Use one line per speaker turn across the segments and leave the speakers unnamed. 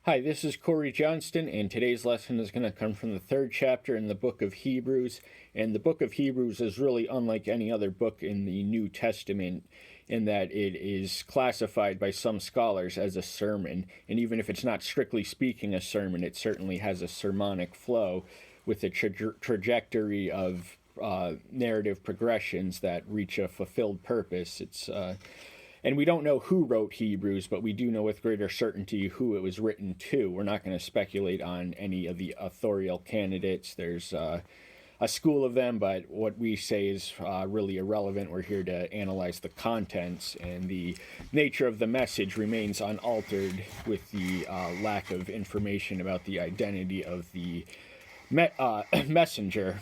Hi, this is Corey Johnston, and today's lesson is going to come from the third chapter in the book of Hebrews. And the book of Hebrews is really unlike any other book in the New Testament in that it is classified by some scholars as a sermon. And even if it's not strictly speaking a sermon, it certainly has a sermonic flow with a trajectory of narrative progressions that reach a fulfilled purpose. And we don't know who wrote Hebrews, but we do know with greater certainty who it was written to. We're not going to speculate on any of the authorial candidates. There's a school of them, but what we say is really irrelevant. We're here to analyze the contents, and the nature of the message remains unaltered with the lack of information about the identity of the messenger.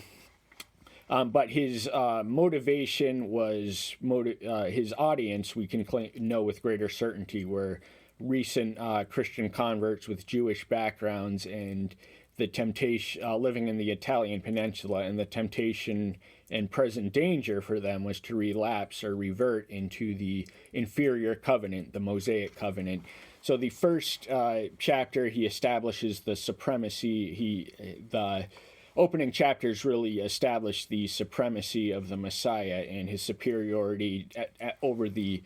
But his motivation was his audience. We can know with greater certainty were recent Christian converts with Jewish backgrounds and the temptation living in the Italian peninsula, and the temptation and present danger for them was to relapse or revert into the inferior covenant, the Mosaic covenant. So the first chapter, he establishes the supremacy. The opening chapters really establish the supremacy of the Messiah, and his superiority over the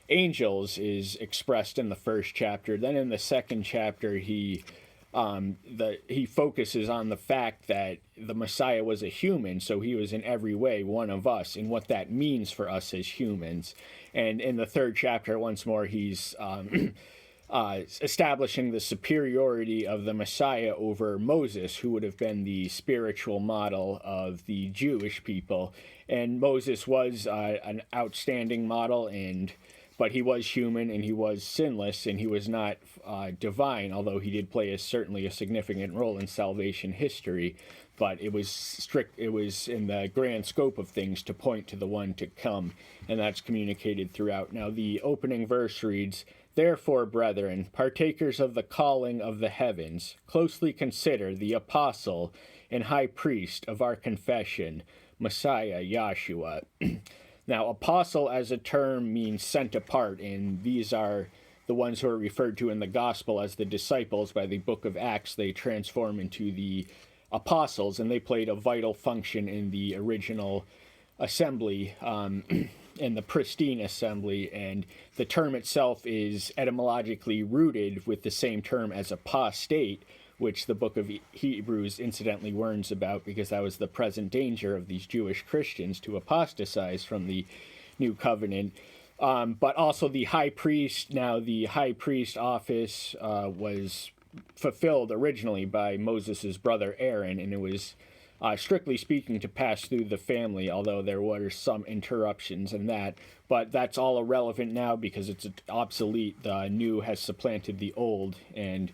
angels is expressed in the first chapter. Then in the second chapter, he focuses on the fact that the Messiah was a human, so he was in every way one of us, and what that means for us as humans. And in the third chapter, once more, he's establishing the superiority of the Messiah over Moses, who would have been the spiritual model of the Jewish people. And Moses was an outstanding model, but he was human and he was sinless, and he was not divine, although he did play certainly a significant role in salvation history. But it was strict. It was in the grand scope of things to point to the one to come, and that's communicated throughout. Now, the opening verse reads, "Therefore, brethren, partakers of the calling of the heavens, closely consider the apostle and high priest of our confession, Messiah Yahshua." Now, apostle as a term means sent apart, and these are the ones who are referred to in the gospel as the disciples. By the book of Acts, they transform into the apostles, and they played a vital function in the original assembly, in the pristine assembly. And the term itself is etymologically rooted with the same term as apostate, which the book of Hebrews incidentally warns about, because that was the present danger of these Jewish Christians to apostatize from the new covenant. But also the high priest. Now, the high priest office was fulfilled originally by Moses' brother Aaron, and it was strictly speaking to pass through the family, although there were some interruptions in that. But that's all irrelevant now because it's obsolete. The new has supplanted the old, and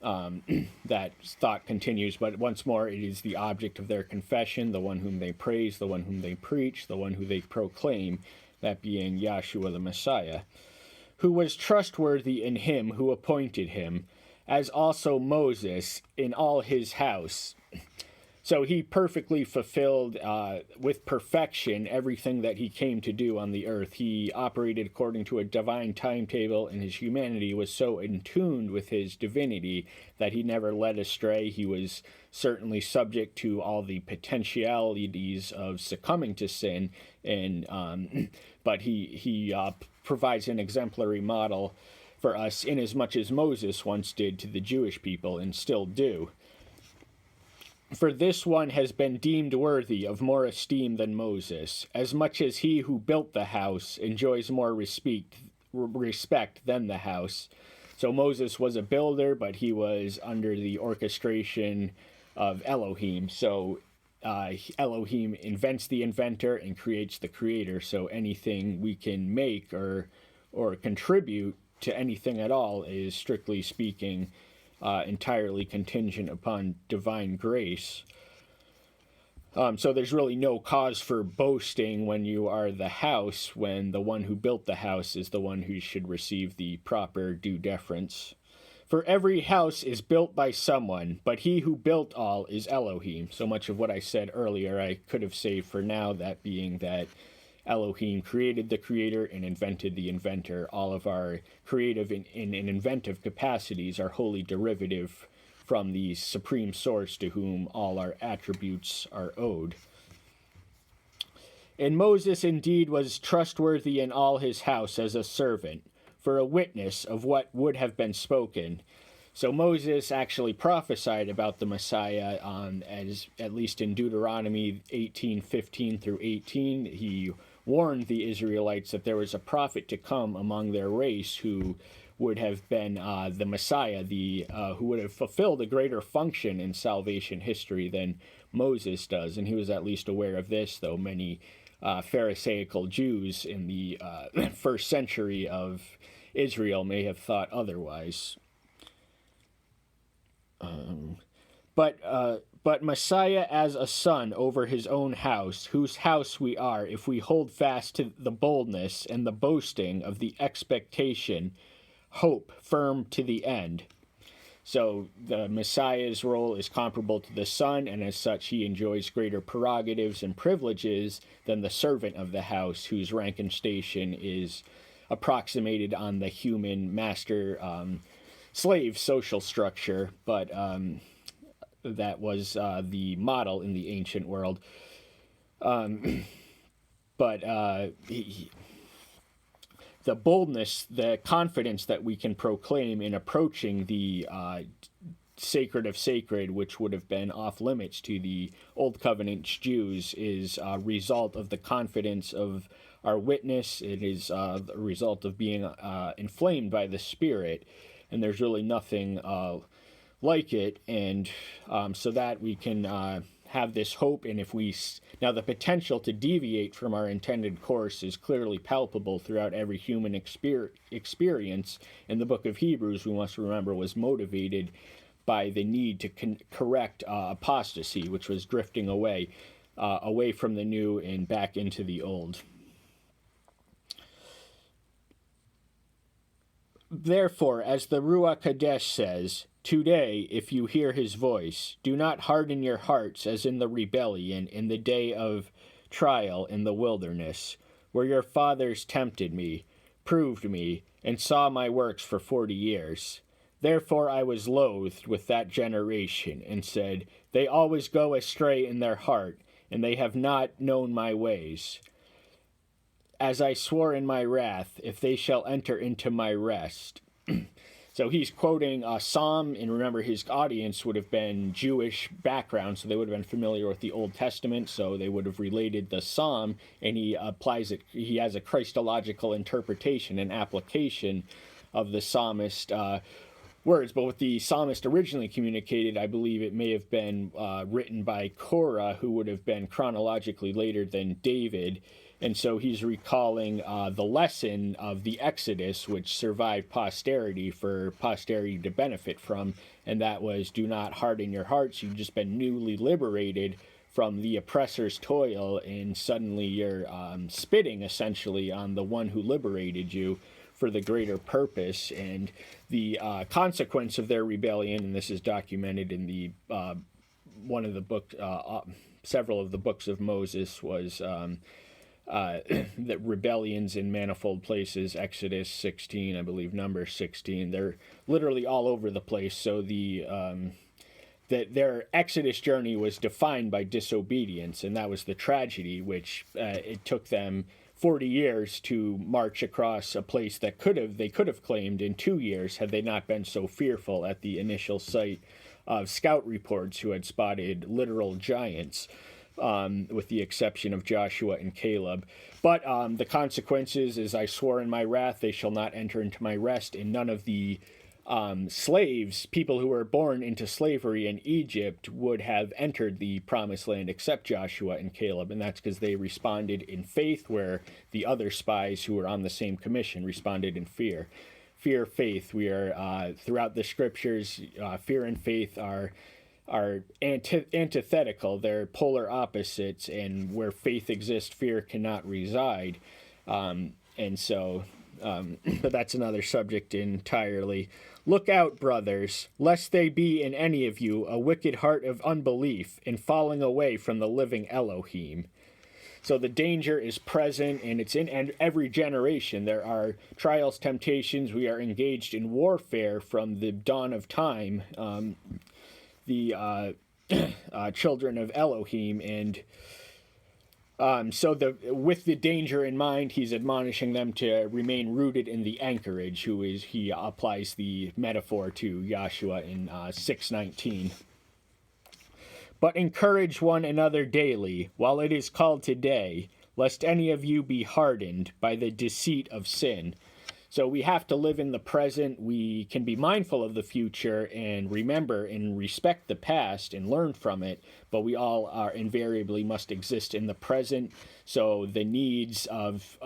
that thought continues. But once more, it is the object of their confession, the one whom they praise, the one whom they preach, the one who they proclaim, that being Yahshua the Messiah, who was trustworthy in him who appointed him, as also Moses in all his house. So he perfectly fulfilled with perfection everything that he came to do on the earth. He operated according to a divine timetable, and his humanity was so in tune with his divinity that he never led astray. He was certainly subject to all the potentialities of succumbing to sin, but he provides an exemplary model for us, inasmuch as Moses once did to the Jewish people and still do. "For this one has been deemed worthy of more esteem than Moses, as much as he who built the house enjoys more respect than the house." So Moses was a builder, but he was under the orchestration of Elohim. So Elohim invents the inventor and creates the creator. So anything we can make or contribute to anything at all is, strictly speaking, entirely contingent upon divine grace. So there's really no cause for boasting when you are the house, when the one who built the house is the one who should receive the proper due deference. "For every house is built by someone, but he who built all is Elohim." So much of what I said earlier I could have saved for now, that being that Elohim created the creator and invented the inventor. All of our creative and inventive capacities are wholly derivative from the supreme source to whom all our attributes are owed. And Moses indeed was trustworthy in all his house as a servant, for a witness of what would have been spoken. So Moses actually prophesied about the Messiah, as at least in Deuteronomy 18:15 through 18. He warned the Israelites that there was a prophet to come among their race who would have been the Messiah, who would have fulfilled a greater function in salvation history than Moses does. And he was at least aware of this, though many Pharisaical Jews in the first century of Israel may have thought otherwise. But Messiah as a son over his own house, whose house we are, if we hold fast to the boldness and the boasting of the expectation, hope firm to the end. So the Messiah's role is comparable to the son, and as such he enjoys greater prerogatives and privileges than the servant of the house, whose rank and station is approximated on the human master-slave social structure, but that was the model in the ancient world. The boldness, the confidence that we can proclaim in approaching the sacred of sacred, which would have been off limits to the Old Covenant Jews, is a result of the confidence of our witness. It is the result of being inflamed by the Spirit, and there's really nothing like it, and so that we can have this hope. And if we now, the potential to deviate from our intended course is clearly palpable throughout every human experience. In the book of Hebrews, we must remember, was motivated by the need to correct apostasy, which was drifting away from the new and back into the old. Therefore, as the Ruach Kadesh says, today, if you hear his voice, do not harden your hearts as in the rebellion in the day of trial in the wilderness, where your fathers tempted me, proved me, and saw my works for 40 years. Therefore I was loathed with that generation, and said, they always go astray in their heart, and they have not known my ways. As I swore in my wrath, if they shall enter into my rest. So he's quoting a psalm, and remember his audience would have been Jewish background, so they would have been familiar with the Old Testament, so they would have related the psalm, and he applies it. He has a Christological interpretation and application of the psalmist words. But what the psalmist originally communicated, I believe it may have been written by Korah, who would have been chronologically later than David. And so he's recalling the lesson of the Exodus, which survived posterity for posterity to benefit from, and that was, do not harden your hearts. You've just been newly liberated from the oppressor's toil, and suddenly you're spitting essentially on the one who liberated you for the greater purpose. And the consequence of their rebellion, and this is documented in the one of the book, several of the books of Moses, was the rebellions in manifold places. Exodus 16, I believe, Numbers 16. They're literally all over the place. So their Exodus journey was defined by disobedience, and that was the tragedy, which it took them 40 years to march across a place that they could have claimed in 2 years had they not been so fearful at the initial site of scout reports who had spotted literal giants. With the exception of Joshua and Caleb. But the consequences is, I swore in my wrath, they shall not enter into my rest, and none of the slaves, people who were born into slavery in Egypt, would have entered the promised land except Joshua and Caleb, and that's because they responded in faith, where the other spies who were on the same commission responded in fear. Fear, faith, we are, throughout the scriptures, fear and faith are antithetical. They're polar opposites, and where faith exists, fear cannot reside. But that's another subject entirely. Look out, brothers, lest they be in any of you a wicked heart of unbelief in falling away from the living Elohim. So the danger is present, and it's in every generation. There are trials, temptations. We are engaged in warfare from the dawn of time. The children of Elohim, and with the danger in mind, he's admonishing them to remain rooted in the anchorage. He applies the metaphor to Joshua in 6:19. But encourage one another daily, while it is called today, lest any of you be hardened by the deceit of sin. So we have to live in the present. We can be mindful of the future and remember and respect the past and learn from it, but we all are invariably must exist in the present. So the needs of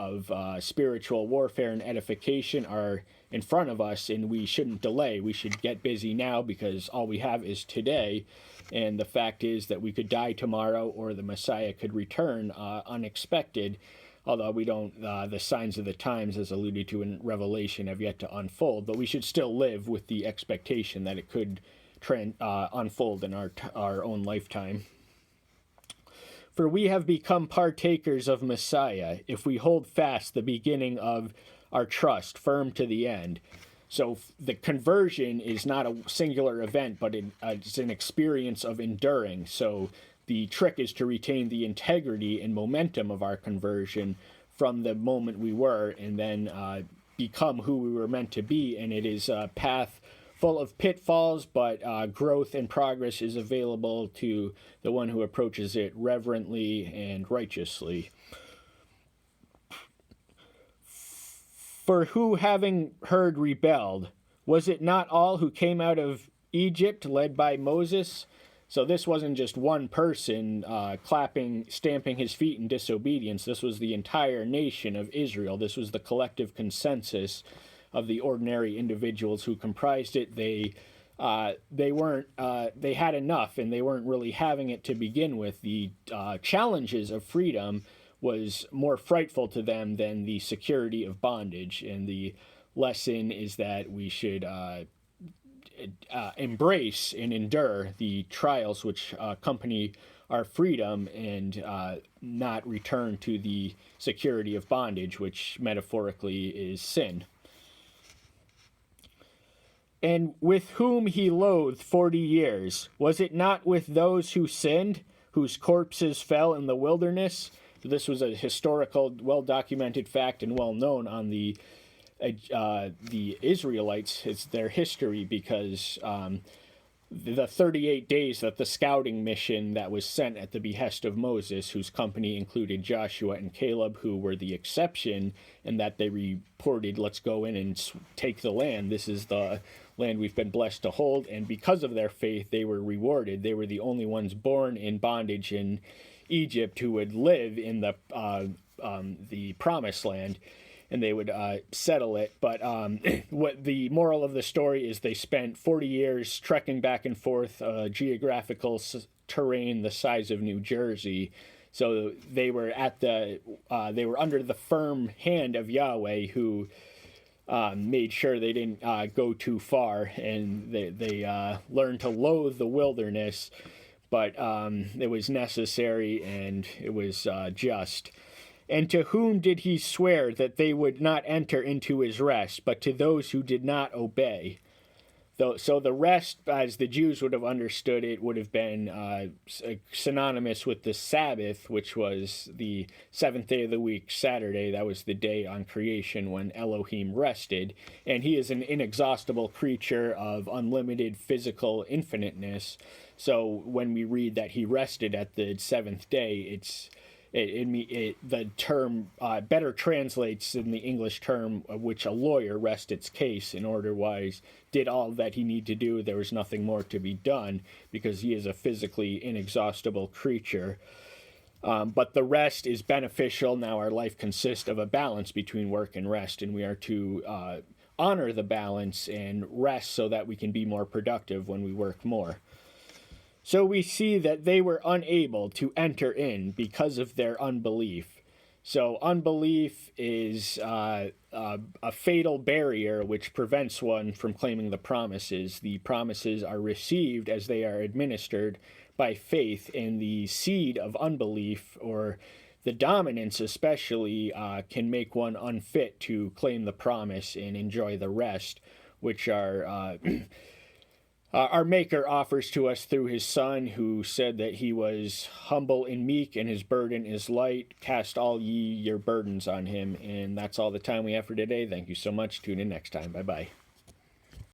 spiritual warfare and edification are in front of us, and we shouldn't delay. We should get busy now, because all we have is today. And the fact is that we could die tomorrow, or the Messiah could return unexpected. Although we don't, the signs of the times, as alluded to in Revelation, have yet to unfold. But we should still live with the expectation that it could unfold in our own lifetime. For we have become partakers of Messiah, if we hold fast the beginning of our trust firm to the end. So the conversion is not a singular event, but it's an experience of enduring. So the trick is to retain the integrity and momentum of our conversion from the moment we were, and then become who we were meant to be. And it is a path full of pitfalls, but growth and progress is available to the one who approaches it reverently and righteously. For who, having heard, rebelled? Was it not all who came out of Egypt, led by Moses? So this wasn't just one person stamping his feet in disobedience. This was the entire nation of Israel. This was the collective consensus of the ordinary individuals who comprised it. They had enough, and they weren't really having it to begin with. The challenges of freedom was more frightful to them than the security of bondage. And the lesson is that we should embrace and endure the trials which accompany our freedom, and not return to the security of bondage, which metaphorically is sin. And with whom he loathed 40 years, was it not with those who sinned, whose corpses fell in the wilderness? This was a historical, well-documented fact and well-known on the Israelites. It's their history, because the 38 days that the scouting mission that was sent at the behest of Moses, whose company included Joshua and Caleb, who were the exception, and that they reported, let's go in and take the land. This is the land we've been blessed to hold. And because of their faith, they were rewarded. They were the only ones born in bondage in Egypt who would live in the promised land, and they would settle it. But what the moral of the story is, they spent 40 years trekking back and forth geographical terrain the size of New Jersey. So they were they were under the firm hand of Yahweh, who made sure they didn't go too far, and they learned to loathe the wilderness. But it was necessary, and it was just. And to whom did he swear that they would not enter into his rest, but to those who did not obey? So the rest, as the Jews would have understood it, would have been synonymous with the Sabbath, which was the seventh day of the week, Saturday. That was the day on creation when Elohim rested. And he is an inexhaustible creature of unlimited physical infiniteness. So when we read that he rested at the seventh day, the term better translates in the English term of which a lawyer rests its case, in order-wise did all that he need to do. There was nothing more to be done, because he is a physically inexhaustible creature. But the rest is beneficial. Now our life consists of a balance between work and rest, and we are to honor the balance and rest so that we can be more productive when we work more. So we see that they were unable to enter in because of their unbelief. So unbelief is a fatal barrier which prevents one from claiming the promises. The promises are received as they are administered by faith, and the seed of unbelief, or the dominance especially can make one unfit to claim the promise and enjoy the rest, which our Maker offers to us through his Son, who said that he was humble and meek, and his burden is light. Cast all ye your burdens on him. And that's all the time we have for today. Thank you so much. Tune in next time. Bye bye.